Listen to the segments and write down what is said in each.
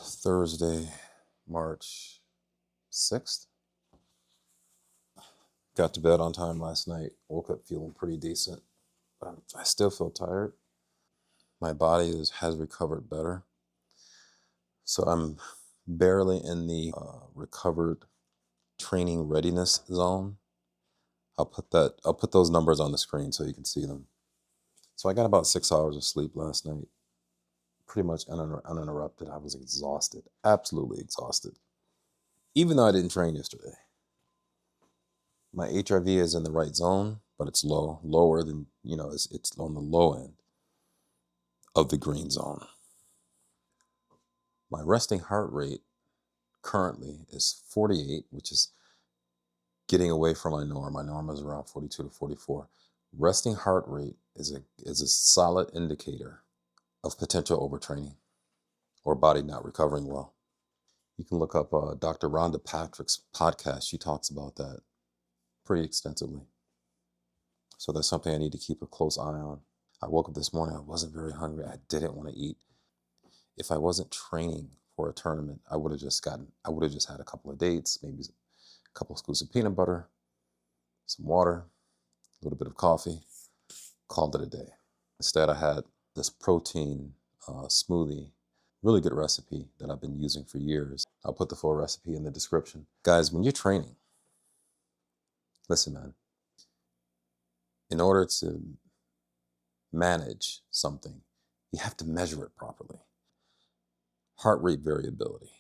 Thursday, March 6th. Got to bed on time last night. Woke up feeling pretty decent. I still feel tired. My body has recovered better. So I'm barely in the recovered training readiness zone. I'll put those numbers on the screen so you can see them. So I got about 6 hours of sleep last night. Pretty much uninterrupted. I was exhausted, absolutely exhausted. Even though I didn't train yesterday. My HRV is in the right zone, but it's lower than, it's on the low end of the green zone. My resting heart rate currently is 48, which is getting away from my norm. My norm is around 42 to 44. Resting heart rate is a solid indicator of potential overtraining or body not recovering well. You can look up Dr. Rhonda Patrick's podcast. She talks about that pretty extensively. So that's something I need to keep a close eye on. I woke up this morning, I wasn't very hungry. I didn't want to eat. If I wasn't training for a tournament, I would have just had a couple of dates, maybe a couple of scoops of peanut butter, some water, a little bit of coffee, called it a day. Instead, I had this protein smoothie, really good recipe that I've been using for years. I'll put the full recipe in the description. Guys, when you're training, listen, man, in order to manage something, you have to measure it properly. Heart rate variability,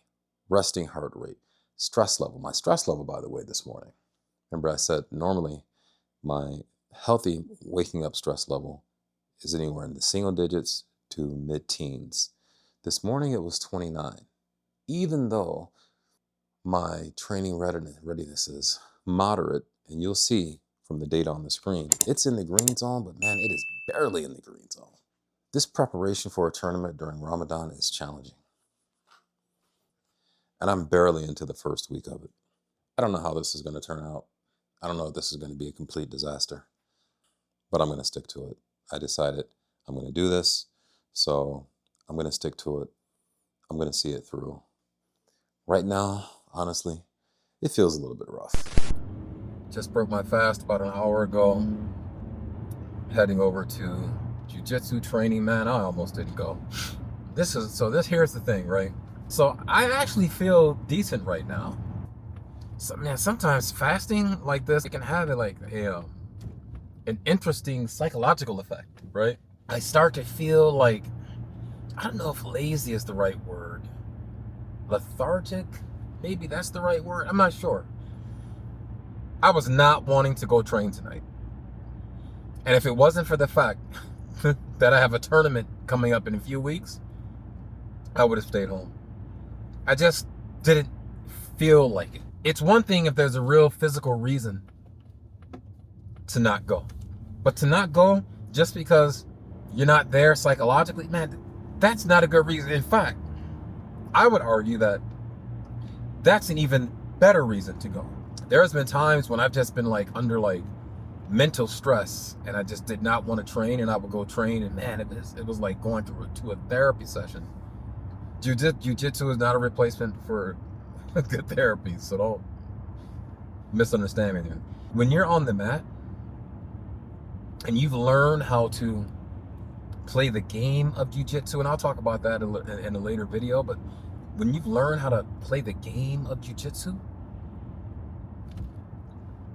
resting heart rate, stress level. My stress level, by the way, this morning. Remember I said normally my healthy waking up stress level is anywhere in the single digits to mid-teens. This morning it was 29. Even though my training readiness is moderate, and you'll see from the data on the screen, it's in the green zone, but man, it is barely in the green zone. This preparation for a tournament during Ramadan is challenging. And I'm barely into the first week of it. I don't know how this is going to turn out. I don't know if this is going to be a complete disaster, but I'm going to stick to it. I decided I'm going to do this, so I'm going to stick to it. I'm going to see it through. Right now, honestly, it feels a little bit rough. Just broke my fast about an hour ago. Heading over to jiu-jitsu training, man. I almost didn't go. Here's the thing, right? So I actually feel decent right now. So, man, sometimes fasting like this, it can have an interesting psychological effect, right? I start to feel like, I don't know if lazy is the right word. Lethargic, maybe that's the right word. I'm not sure. I was not wanting to go train tonight. And if it wasn't for the fact that I have a tournament coming up in a few weeks, I would have stayed home. I just didn't feel like it. It's one thing if there's a real physical reason to not go. But to not go just because you're not there psychologically, man, that's not a good reason. In fact, I would argue that that's an even better reason to go. There's been times when I've just been under mental stress and I just did not want to train, and I would go train, and man, it was like going to a therapy session. Jiu-jitsu is not a replacement for good therapy, so don't misunderstand me there. When you're on the mat and you've learned how to play the game of jiu-jitsu, and I'll talk about that in a later video, but when you've learned how to play the game of jiu-jitsu,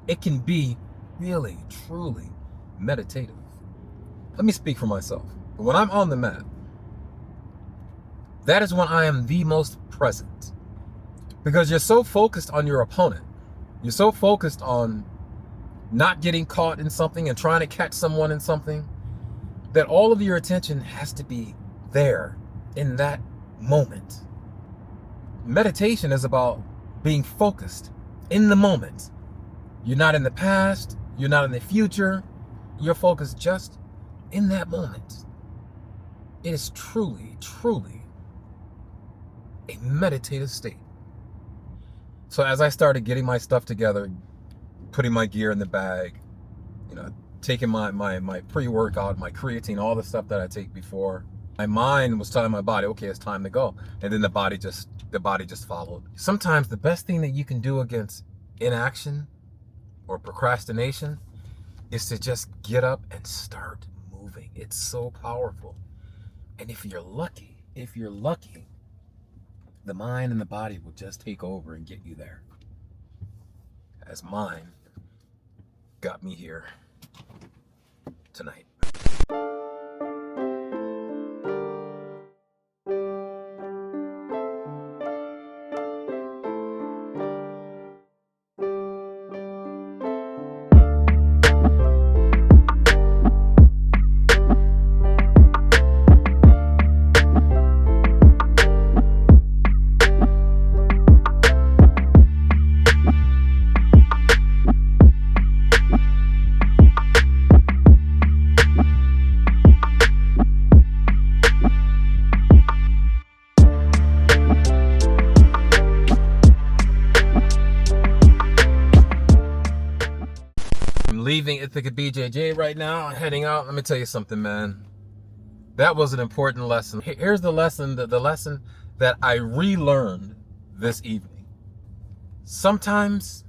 it can be really, truly meditative. Let me speak for myself. When I'm on the mat, that is when I am the most present. Because you're so focused on your opponent. You're so focused on not getting caught in something and trying to catch someone in something, that all of your attention has to be there in that moment. Meditation is about being focused in the moment. You're not in the past, you're not in the future, you're focused just in that moment. It is truly, truly a meditative state. So as I started getting my stuff together, putting my gear in the bag, taking my pre-workout, my creatine, all the stuff that I take before, My mind was telling my body, okay, it's time to go. And then the body just followed. Sometimes the best thing that you can do against inaction or procrastination is to just get up and start moving. It's so powerful. And if you're lucky, the mind and the body will just take over and get you there. As mine got me here tonight. Leaving Ithaca BJJ right now, heading out. Let me tell you something, man. That was an important lesson. Here's the lesson, the lesson that I relearned this evening. Sometimes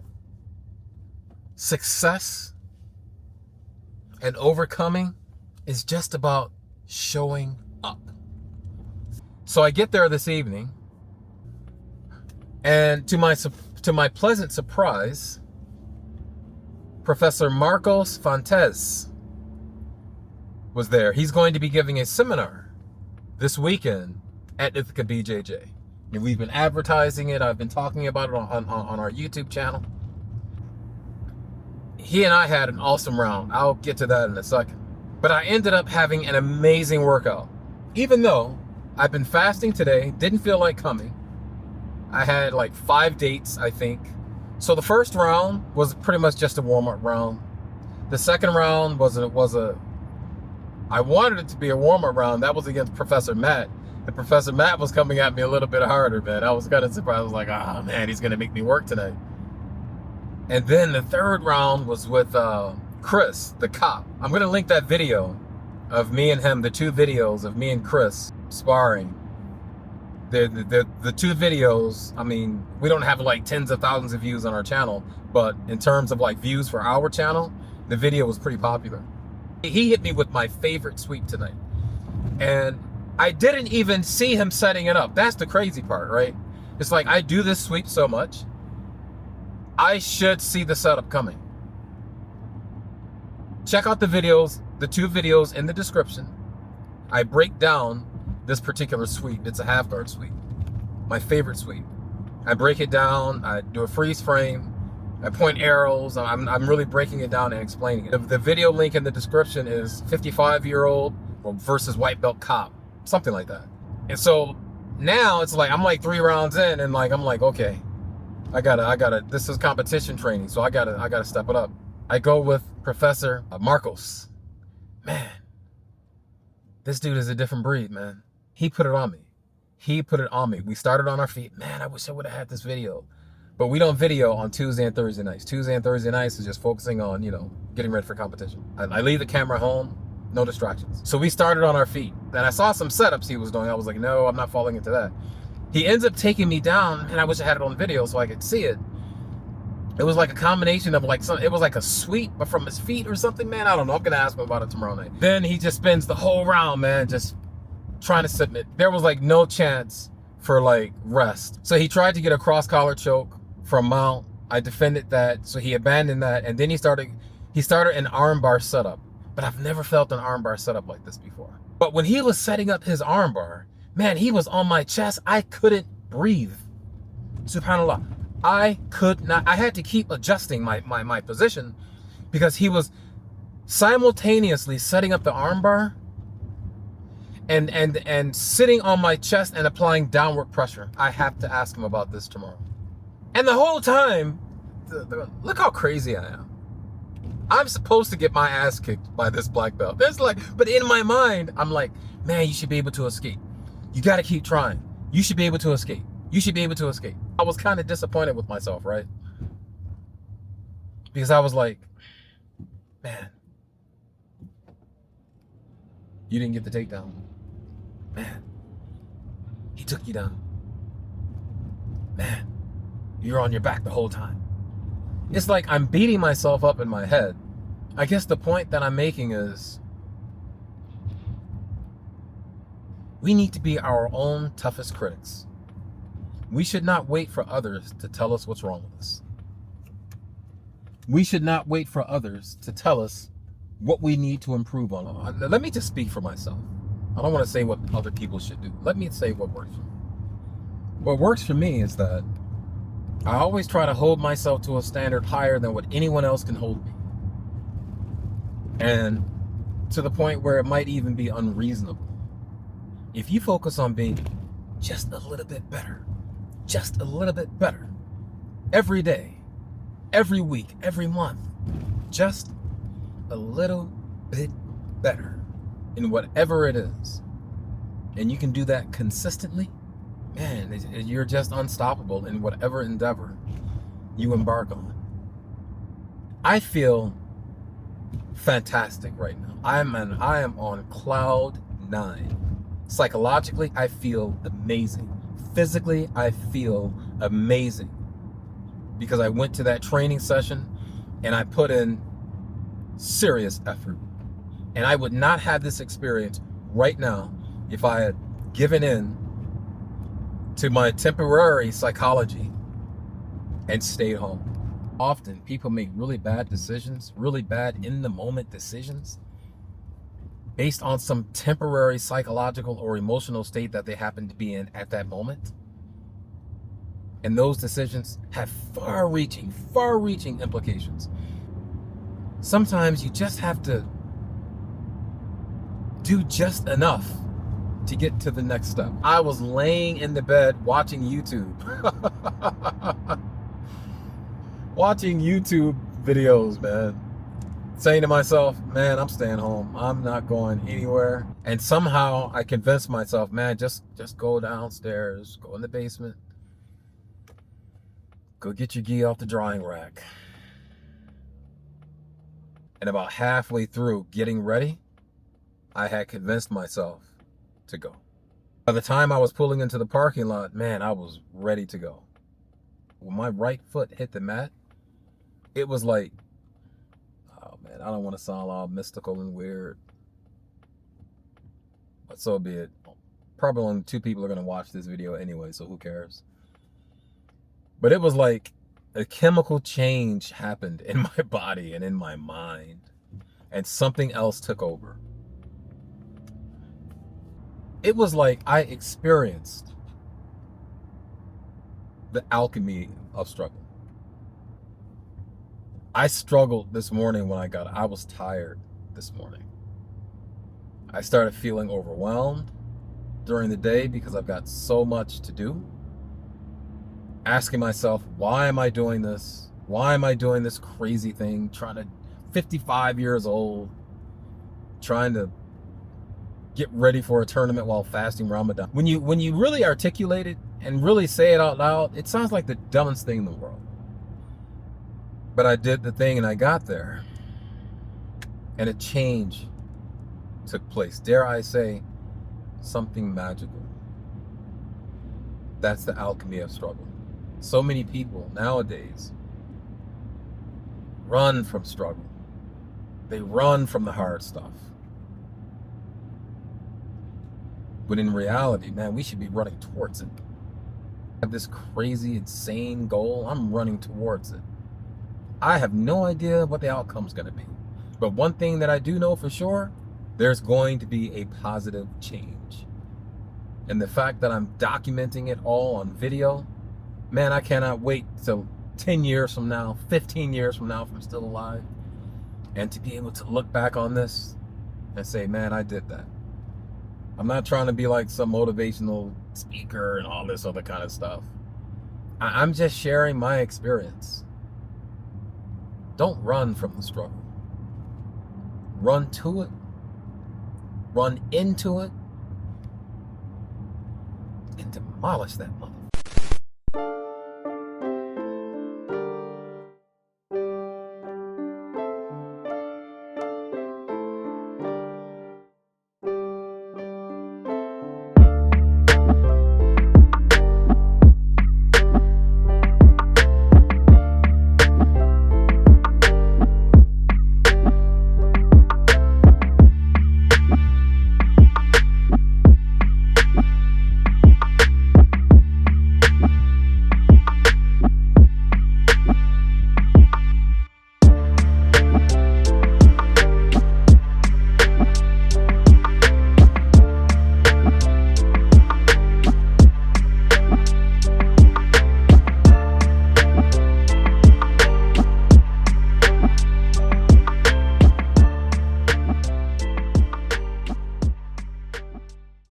success and overcoming is just about showing up. So I get there this evening, and to my pleasant surprise, Professor Marcos Fontes was there. He's going to be giving a seminar this weekend at Ithaca BJJ. And we've been advertising it. I've been talking about it on our YouTube channel. He and I had an awesome round. I'll get to that in a second. But I ended up having an amazing workout. Even though I've been fasting today, didn't feel like coming. I had like 5 dates, I think. So the first round was pretty much just a warm-up round. The second round I wanted it to be a warm-up round. That was against Professor Matt. And Professor Matt was coming at me a little bit harder, man. I was kind of surprised. I was like, oh man, he's gonna make me work tonight. And then the third round was with Chris, the cop. I'm gonna link that video of me and him, the 2 videos of me and Chris sparring. The 2 videos, I mean, we don't have like tens of thousands of views on our channel, but in terms of like views for our channel, the video was pretty popular. He hit me with my favorite sweep tonight. And I didn't even see him setting it up. That's the crazy part, right? It's like, I do this sweep so much, I should see the setup coming. Check out the videos, the 2 videos in the description. I break down this particular sweep. It's a half guard sweep. My favorite sweep. I break it down, I do a freeze frame, I point arrows, I'm really breaking it down and explaining it. The video link in the description is 55-year-old versus white belt cop, something like that. And so now it's like, I'm like 3 rounds in and like, I'm like, okay, I gotta, this is competition training, so I gotta step it up. I go with Professor Marcos. Man, this dude is a different breed, man. He put it on me. He put it on me. We started on our feet. Man, I wish I would have had this video. But we don't video on Tuesday and Thursday nights. Tuesday and Thursday nights is just focusing on, getting ready for competition. I leave the camera home, no distractions. So we started on our feet. And I saw some setups he was doing. I was like, no, I'm not falling into that. He ends up taking me down, and I wish I had it on video so I could see it. It was like a combination of it was like a sweep, but from his feet or something, man. I don't know. I'm gonna ask him about it tomorrow night. Then he just spends the whole round, man, just trying to submit. There was like no chance for like rest. So he tried to get a cross collar choke from mount. I defended that, so he abandoned that, and then he started an armbar setup. But I've never felt an armbar setup like this before. But when he was setting up his armbar, man, he was on my chest. I couldn't breathe. SubhanAllah. I could not. I had to keep adjusting my position because he was simultaneously setting up the armbar and sitting on my chest and applying downward pressure. I have to ask him about this tomorrow. And the whole time, look how crazy I am. I'm supposed to get my ass kicked by this black belt. But in my mind, I'm like, man, you should be able to escape. You got to keep trying. You should be able to escape. You should be able to escape. I was kind of disappointed with myself, right? Because I was like, man, you didn't get the takedown. Man, he took you down. Man, you're on your back the whole time. It's like I'm beating myself up in my head. I guess the point that I'm making is we need to be our own toughest critics. We should not wait for others to tell us what's wrong with us. We should not wait for others to tell us what we need to improve on. Let me just speak for myself. I don't want to say what other people should do. Let me say what works for me. What works for me is that I always try to hold myself to a standard higher than what anyone else can hold me. And to the point where it might even be unreasonable. If you focus on being just a little bit better, just a little bit better, every day, every week, every month, just a little bit better in whatever it is, and you can do that consistently, man, you're just unstoppable in whatever endeavor you embark on. I feel fantastic right now. I am on cloud 9. Psychologically, I feel amazing. Physically, I feel amazing because I went to that training session and I put in serious effort. And I would not have this experience right now if I had given in to my temporary psychology and stayed home. Often people make really bad decisions, really bad in the moment decisions based on some temporary psychological or emotional state that they happen to be in at that moment. And those decisions have far-reaching implications. Sometimes you just have to do just enough to get to the next step. I was laying in the bed watching YouTube. Watching YouTube videos, man. Saying to myself, man, I'm staying home. I'm not going anywhere. And somehow I convinced myself, man, just go downstairs, go in the basement, go get your gi off the drying rack. And about halfway through getting ready, I had convinced myself to go. By the time I was pulling into the parking lot, man, I was ready to go. When my right foot hit the mat, it was like, oh man, I don't want to sound all mystical and weird, but so be it. Probably only 2 people are going to watch this video anyway, so who cares? But it was like a chemical change happened in my body and in my mind, and something else took over. It was like I experienced the alchemy of struggle. I struggled this morning when I was tired this morning. I started feeling overwhelmed during the day because I've got so much to do. Asking myself, why am I doing this? Why am I doing this crazy thing? 55 years old, trying to get ready for a tournament while fasting Ramadan. When you really articulate it and really say it out loud, it sounds like the dumbest thing in the world. But I did the thing and I got there. And a change took place. Dare I say, something magical. That's the alchemy of struggle. So many people nowadays run from struggle. They run from the hard stuff. But in reality, man, we should be running towards it. I have this crazy, insane goal. I'm running towards it. I have no idea what the outcome's going to be. But one thing that I do know for sure, there's going to be a positive change. And the fact that I'm documenting it all on video, man, I cannot wait till 10 years from now, 15 years from now, if I'm still alive, and to be able to look back on this and say, man, I did that. I'm not trying to be like some motivational speaker and all this other kind of stuff. I'm just sharing my experience. Don't run from the struggle. Run to it. Run into it. And demolish that mother.